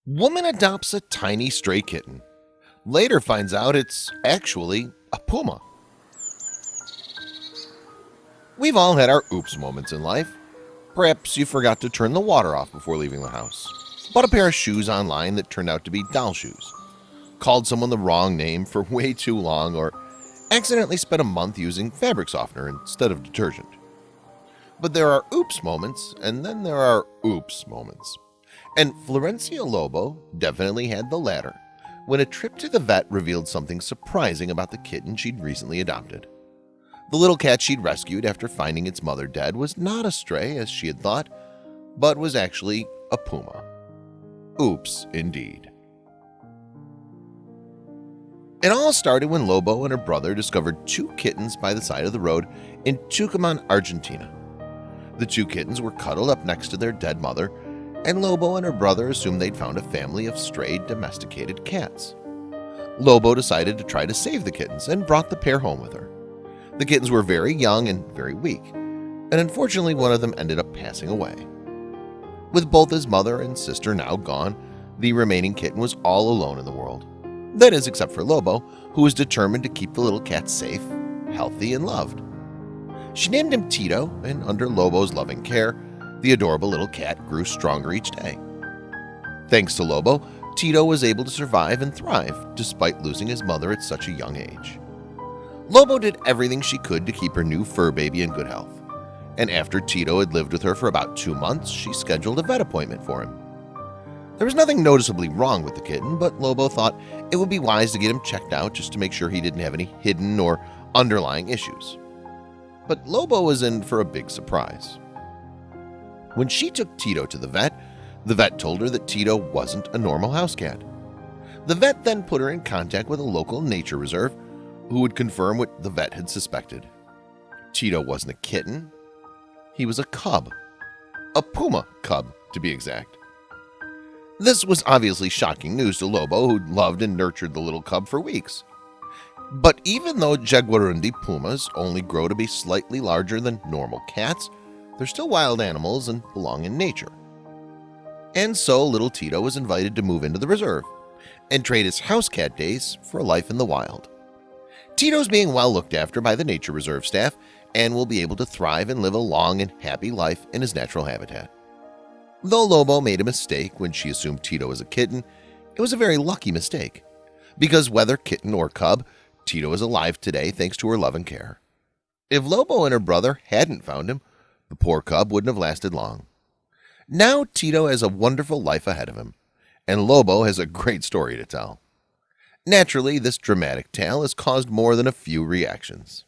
Woman adopts a tiny stray kitten. Later finds out it's actually a puma. We've all had our oops moments in life. Perhaps you forgot to turn the water off before leaving the house, bought a pair of shoes online that turned out to be doll shoes, called someone the wrong name for way too long, or accidentally spent a month using fabric softener instead of detergent. But there are oops moments, and then there are oops moments. And Florencia Lobo definitely had the latter when a trip to the vet revealed something surprising about the kitten she'd recently adopted. The little cat she'd rescued after finding its mother dead was not a stray as she had thought, but was actually a puma. Oops, indeed. It all started when Lobo and her brother discovered two kittens by the side of the road in Tucumán, Argentina. The two kittens were cuddled up next to their dead mother, and Lobo and her brother assumed they'd found a family of strayed domesticated cats. Lobo decided to try to save the kittens and brought the pair home with her. The kittens were very young and very weak, and unfortunately one of them ended up passing away. With both his mother and sister now gone, the remaining kitten was all alone in the world. That is, except for Lobo, who was determined to keep the little cat safe, healthy, and loved. She named him Tito, and under Lobo's loving care, the adorable little cat grew stronger each day. Thanks to Lobo, Tito was able to survive and thrive despite losing his mother at such a young age. Lobo did everything she could to keep her new fur baby in good health, and after Tito had lived with her for about 2 months, she scheduled a vet appointment for him. There was nothing noticeably wrong with the kitten, but Lobo thought it would be wise to get him checked out just to make sure he didn't have any hidden or underlying issues. But Lobo was in for a big surprise. When she took Tito to the vet told her that Tito wasn't a normal house cat. The vet then put her in contact with a local nature reserve who would confirm what the vet had suspected. Tito wasn't a kitten, he was a cub. A puma cub, to be exact. This was obviously shocking news to Lobo, who'd loved and nurtured the little cub for weeks. But even though Jaguarundi pumas only grow to be slightly larger than normal cats, they're still wild animals and belong in nature. And so little Tito was invited to move into the reserve and trade his house cat days for a life in the wild. Tito's being well looked after by the nature reserve staff and will be able to thrive and live a long and happy life in his natural habitat. Though Lobo made a mistake when she assumed Tito was a kitten, it was a very lucky mistake, because whether kitten or cub, Tito is alive today thanks to her love and care. If Lobo and her brother hadn't found him, the poor cub wouldn't have lasted long. Now Tito has a wonderful life ahead of him, and Lobo has a great story to tell. Naturally, this dramatic tale has caused more than a few reactions.